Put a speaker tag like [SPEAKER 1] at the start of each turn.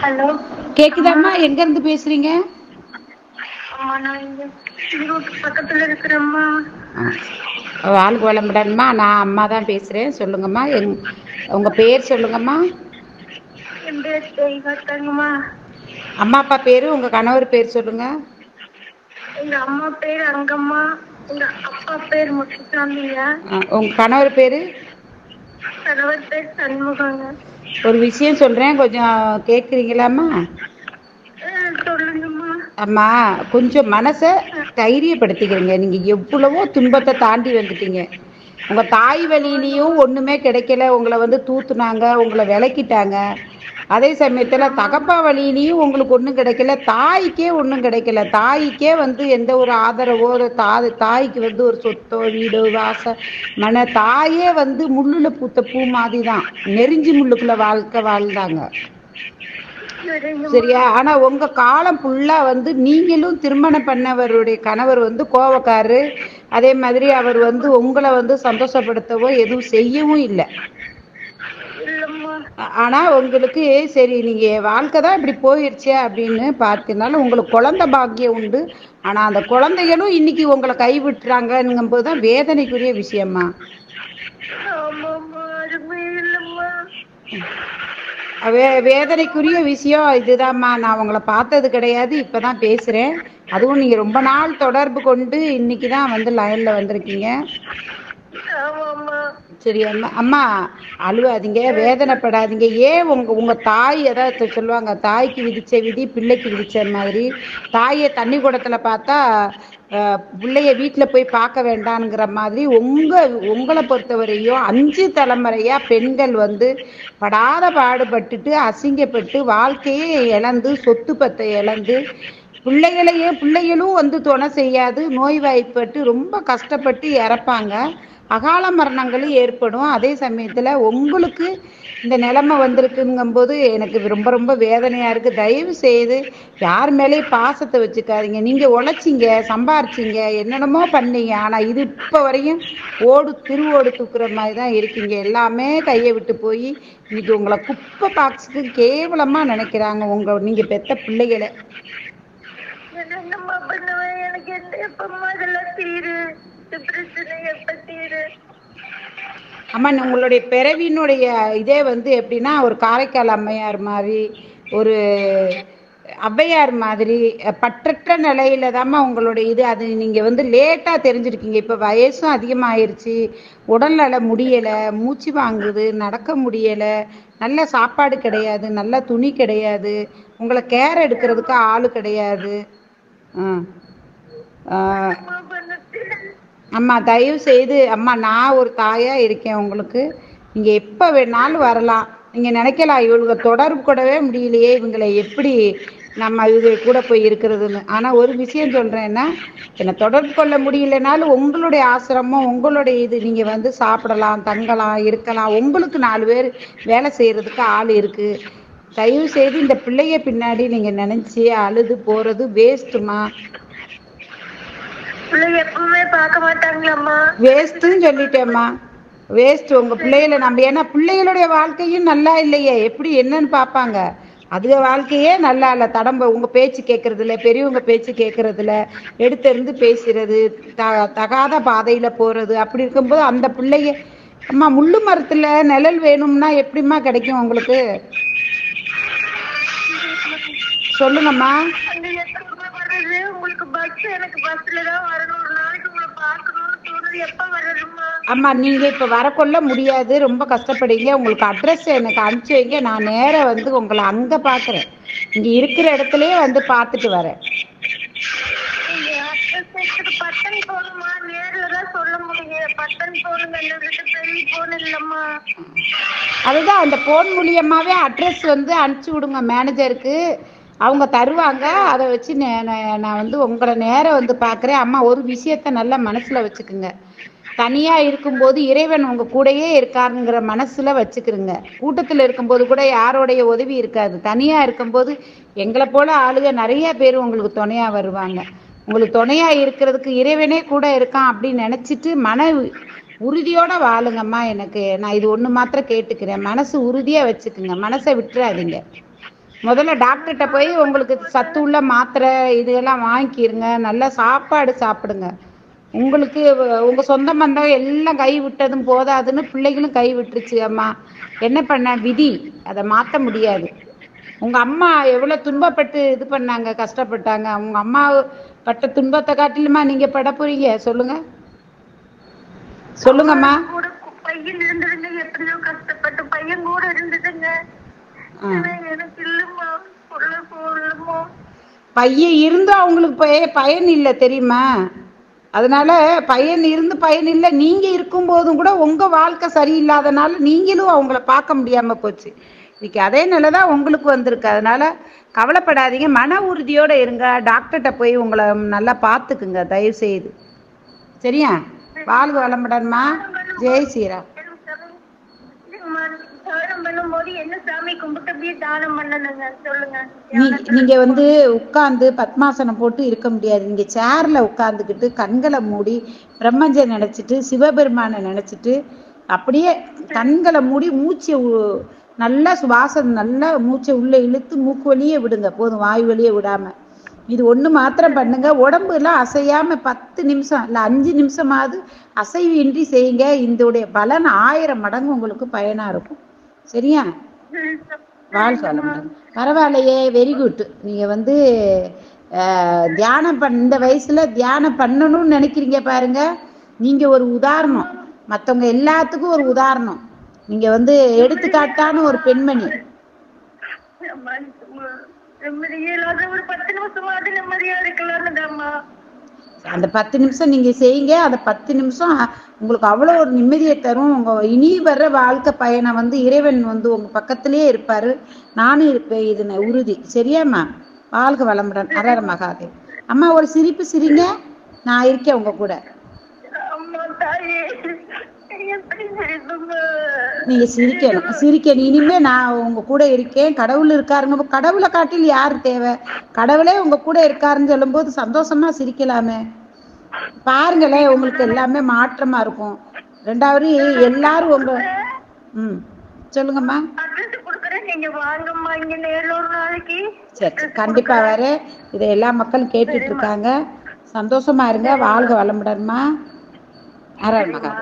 [SPEAKER 1] Hello
[SPEAKER 2] கேக்குதாம்மா? எங்க இருந்து பேசுறீங்க?
[SPEAKER 1] அம்மா, நான் இங்க ஈரோடு பக்கத்துல இருக்கிறேம்மா.
[SPEAKER 2] வாழ்க வளமுடன்மா. நான் அம்மா தான் பேசுறேன். சொல்லுங்கம்மா. உங்க பேர் சொல்லுங்கம்மா.
[SPEAKER 1] என் பேர் தெய்வத்தங்கம்மா.
[SPEAKER 2] அம்மா அப்பா பேரு, உங்க கணவர் பேர் சொல்லுங்க.
[SPEAKER 1] எங்க அம்மா பேர் அங்கம்மா, எங்க அப்பா பேர் முத்துசாமிங்க.
[SPEAKER 2] உங்க கணவர் பேரு?
[SPEAKER 1] கணவர் பேர் சண்முகங்க.
[SPEAKER 2] ஒரு விஷயம் சொல்றேன், கொஞ்சம் கேக்குறீங்களாம்மா?
[SPEAKER 1] சொல்லுங்கம்மா.
[SPEAKER 2] அம்மா, கொஞ்சம் மனசை தைரியப்படுத்திக்கிறீங்க. நீங்க எவ்வளவோ துன்பத்தை தாண்டி வந்துட்டீங்க. உங்க தாய் வழியிலையும் ஒண்ணுமே கிடைக்கல, உங்களை வந்து தூத்துனாங்க, உங்களை விலக்கிட்டாங்க. அதே சமயத்துல தகப்பா வழியிலையும் உங்களுக்கு ஒன்றும் கிடைக்கல, தாய்க்கே ஒன்றும் கிடைக்கல. தாய்க்கே வந்து எந்த ஒரு ஆதரவோ, தாய்க்கு வந்து ஒரு சொத்தோ வீடோ வாச மன தாயே வந்து முள்ளுல பூத்த பூ மாதிரி தான், நெறிஞ்சி முள்ளுக்குள்ள வாழ்க்கை வாழ்ந்தாங்க. சரியா? ஆனா உங்க காலம் ஃபுல்லா வந்து நீங்களும் திருமணம் பண்ணவருடைய கணவர் வந்து கோவக்காரு. அதே மாதிரி அவர் வந்து உங்களை வந்து சந்தோஷப்படுத்தவோ எதுவும் செய்யவும் இல்லை. ஆனா உங்களுக்கு சரி, நீங்க வாழ்க்கை தான் இப்படி போயிருச்சு அப்படின்னு பார்த்தீங்கன்னாலும் உங்களுக்கு குழந்தை பாக்கியம் உண்டு. ஆனா அந்த குழந்தைகளும் இன்னைக்கு உங்களை கைவிட்டுறாங்கங்கும் போதுதான் வேதனைக்குரிய விஷயமா. வேதனைக்குரிய விஷயம் இதுதான்மா. நான் உங்களை பார்த்தது கிடையாது, இப்பதான் பேசுறேன். அதுவும் நீங்க ரொம்ப நாள் தொடர்பு கொண்டு இன்னைக்கு தான் வந்து லைன்ல வந்திருக்கீங்க. சரி அம்மா, அம்மா அழுவாதீங்க, வேதனைப்படாதீங்க. ஏன் உங்க தாய் ஏதாவது சொல்லுவாங்க, தாய்க்கு விதிச்ச விதி பிள்ளைக்கு விதிச்ச மாதிரி. தாயை தண்ணி குடத்துல பார்த்தா பிள்ளைய வீட்டில் போய் பார்க்க வேண்டாங்கிற மாதிரி உங்களை பொறுத்தவரையும் 5 தலைமுறையா பெண்கள் வந்து படாத பாடுபட்டுட்டு அசிங்கப்பட்டு வாழ்க்கையே இழந்து சொத்து பத்தை இழந்து பிள்ளைகளும் வந்து துணை செய்யாது, நோய்வாய்ப்பட்டு ரொம்ப கஷ்டப்பட்டு இறப்பாங்க. அகால மரணங்களும் ஏற்படும். அதே சமயத்தில் உங்களுக்கு இந்த நிலைமை வந்திருக்குங்கும் போது எனக்கு ரொம்ப ரொம்ப வேதனையாக இருக்குது. தயவு செய்து யார் மேலேயும் பாசத்தை வச்சுக்காதீங்க. நீங்கள் உழைச்சிங்க, சம்பாரிச்சிங்க, என்னென்னமோ பண்ணீங்க. ஆனால் இது இப்போ வரையும் திருவோடு தூக்குற மாதிரி தான் இருக்கீங்க. எல்லாமே கையை விட்டு போய் இன்னைக்கு உங்களை குப்பை பாக்ஸுக்கு கேவலமாக நினைக்கிறாங்க நீங்கள் பெத்த பிள்ளைகளை. அம்மா, உங்களுடைய பிறவியினுடைய இதே வந்து எப்படின்னா ஒரு காரைக்கால் அம்மையார் மாதிரி, ஒரு ஔவையார் மாதிரி பற்றற்ற நிலையில தாம்மா உங்களுடைய இது. அது நீங்க வந்து லேட்டா தெரிஞ்சிருக்கீங்க. இப்ப வயசும் அதிகமாயிருச்சு, உடல்நல முடியலை, மூச்சு வாங்குது, நடக்க முடியலை, நல்ல சாப்பாடு கிடையாது, நல்ல துணி கிடையாது, உங்களை கேர் எடுக்கிறதுக்கு ஆளு கிடையாது. அம்மா தயவு செய்து அம்மா, நான் ஒரு தாயா இருக்கேன் உங்களுக்கு. நீங்க எப்ப வேணாலும் வரலாம். நீங்க நினைக்கலாம் இவங்க தொடர்பு கூடவே முடியலையே, இவங்களை எப்படி நம்ம இது கூட போய் இருக்கிறதுன்னு. ஆனா ஒரு விஷயம் சொல்றேன்னா, என்னை தொடர்பு கொள்ள முடியலனாலும் உங்களுடைய ஆசிரமம், உங்களுடைய இது நீங்க வந்து சாப்பிடலாம், தங்கலாம், இருக்கலாம். உங்களுக்கு 4 பேர் வேலை செய்யறதுக்கு ஆள் இருக்கு. தயவு செய்து இந்த பிள்ளைய பின்னாடி நீங்க நினைச்சு அழுது போறது வேஸ்ட்டுமா. வேஸ்ட்னு சொல்லிட்டேம்மா, வேஸ்ட். உங்க பிள்ளைகளை நம்ம ஏன்னா பிள்ளைகளுடைய வாழ்க்கையும் நல்லா இல்லையே, எப்படி என்னன்னு பார்ப்பாங்க. அதுக வாழ்க்கையே நல்லா இல்லை. உங்க பேச்சு கேட்கறது இல்லை, பெரியவங்க பேச்சு கேட்கறது இல்லை, எடுத்தெறிந்து பேசுறது, தகாத பாதையில போறது. அப்படி இருக்கும்போது அந்த பிள்ளைய அம்மா, முள்ளு மரத்துல நிழல் வேணும்னா எப்படிம்மா கிடைக்கும் உங்களுக்கு? சொல்லுங்கம்மா. அம்மா, நீங்க இப்ப வரக்கொள்ள முடியாது, ரொம்ப கஷ்டப்படுங்க. உங்களுக்கு அட்ரஸ் எனக்கு அனுப்பிச்சு வைங்க, நான் நேர வந்து உங்களை அங்க பாக்குறேன். இங்க இருக்கிற இடத்துலயே வந்து பார்த்துட்டு வரேன். அதுதான் அந்த போன் மூலியமாவே அட்ரஸ் வந்து அனுப்பிச்சு விடுங்க மேனேஜருக்கு, அவங்க தருவாங்க. அதை வச்சு நான் வந்து உங்களை நேரம் வந்து பார்க்குறேன். அம்மா, ஒரு விஷயத்த நல்லா மனசில் வச்சுக்குங்க. தனியாக இருக்கும்போது இறைவன் உங்கள் கூடயே இருக்காருங்கிற மனசில் வச்சுக்கிறங்க. கூட்டத்தில் இருக்கும்போது கூட யாரோடைய உதவி இருக்காது. தனியாக இருக்கும்போது எங்களை போல ஆளுக நிறைய பேர் உங்களுக்கு துணையாக வருவாங்க. உங்களுக்கு துணையாக இருக்கிறதுக்கு இறைவனே கூட இருக்கான் அப்படின்னு நினச்சிட்டு மன உறுதியோட வாழுங்கம்மா. நான் இது ஒன்று மாத்திரம் கேட்டுக்கிறேன், மனசு உறுதியாக வச்சுக்குங்க, மனசை விட்டுறாதீங்க. முதல்ல டாக்டர்கிட்ட போய் உங்களுக்கு சத்து உள்ள மாத்திரை இதெல்லாம் வாங்கிக்கிருங்க, நல்லா சாப்பாடு சாப்பிடுங்க. உங்களுக்கு உங்கள் சொந்த பந்தம் எல்லாம் கை விட்டதும் போதாதுன்னு பிள்ளைகளும் கை விட்டுருச்சு. அம்மா என்ன பண்ண விதி, அதை மாற்ற முடியாது. உங்கள் அம்மா எவ்வளோ துன்பப்பட்டு இது பண்ணாங்க, கஷ்டப்பட்டாங்க. உங்கள் அம்மா பட்ட துன்பத்தை காட்டிலுமா நீங்கள் பட போறீங்க? சொல்லுங்கம்மா.
[SPEAKER 1] பையன் இருந்ததுங்க, எப்படியோ கஷ்டப்பட்டு பையன் கூட இருந்ததுங்க. எனக்கு இல்லம்மா, சொல்லுமா.
[SPEAKER 2] பையன் இருந்தும் அவங்களுக்கு பயன் இல்லை தெரியுமா? அதனால பையன் இருந்து பயன் இல்லை. நீங்க இருக்கும் போதும் கூட உங்க வாழ்க்கை சரியில்லாதனால நீங்களும் அவங்கள பார்க்க முடியாம போச்சு. இன்னைக்கு அதே நிலைதான் உங்களுக்கு வந்திருக்கு. அதனால கவலைப்படாதீங்க, மன உறுதியோட இருங்க. டாக்டர்கிட்ட போய் உங்களை நல்லா பார்த்துக்குங்க தயவு செய்து. சரியா? வாழ்க வளமுடன்மா. ஜெய் ஸ்ரீராம். நீங்க உட்கார்ந்து பத்மாசனம் போட்டு இருக்க முடியாது. நீங்க சேர்ல உட்கார்ந்துக்கிட்டு கண்களை மூடி பிரம்மஞ்ச நினைச்சிட்டு சிவபெருமான நினைச்சிட்டு அப்படியே கண்களை மூடி மூச்சை நல்லா சுவாசம் நல்லா மூச்சை உள்ள இழுத்து மூக்கு வழியே விடுங்க போதும், வாயு வழியே விடாம. இது ஒண்ணு மாத்திரம் பண்ணுங்க. உடம்பு எல்லாம் அசையாம 10 நிமிஷம் இல்ல 5 நிமிஷமாவது அசைவு இன்றி செய்யுங்க. இதோடைய பலன் 1000 மடங்கு உங்களுக்கு பயனா இருக்கும். சரியா? வாழ்க வளமுடன். பரவாயில்லையே, வெரி குட். நீங்க தியானம் இந்த வயசுல தியானம் பண்ணணும்னு நினைக்கிறீங்க பாருங்க. நீங்க ஒரு உதாரணம், மற்றவங்க எல்லாத்துக்கும் ஒரு உதாரணம். நீங்க எடுத்துக்காட்டான ஒரு பெண்மணி. அந்த 10 நிமிஷம் நீங்க செய்யுங்க. அந்த 10 நிமிஷம் உங்களுக்கு அவ்வளோ ஒரு நிம்மதியை தரும். உங்க இனி வர்ற வாழ்க்கை பயணம் இறைவன் உங்க பக்கத்திலேயே இருப்பாரு. நானும் இருப்பேன், இது உறுதி. சரியாம்மா? வாழ்க வளமுடன். அரர மகாதேவ். அம்மா ஒரு சிரிப்பு சிரிங்க, நான் இருக்கேன் உங்க கூட. நீங்க சிரிக்கணும். இனிமே நான் உங்க கூட இருக்கேன். கடவுள் இருக்காருங்க. கடவுளை காட்டில் யாரு தேவை? கடவுளே உங்க கூட இருக்காருன்னு சொல்லும் போது சந்தோஷமா சிரிக்கலாமே. பாருங்களேன், உங்களுக்கு எல்லாமே மாற்றமா இருக்கும். ரெண்டாவது எல்லாரும் உங்க சொல்லுங்கம்மா. சரி, கண்டிப்பா வரேன். இதை எல்லா மக்களும் கேட்டுட்டு இருக்காங்க. சந்தோஷமா இருங்க. வாழ்க வளமுடன்மா. அரர் மகா.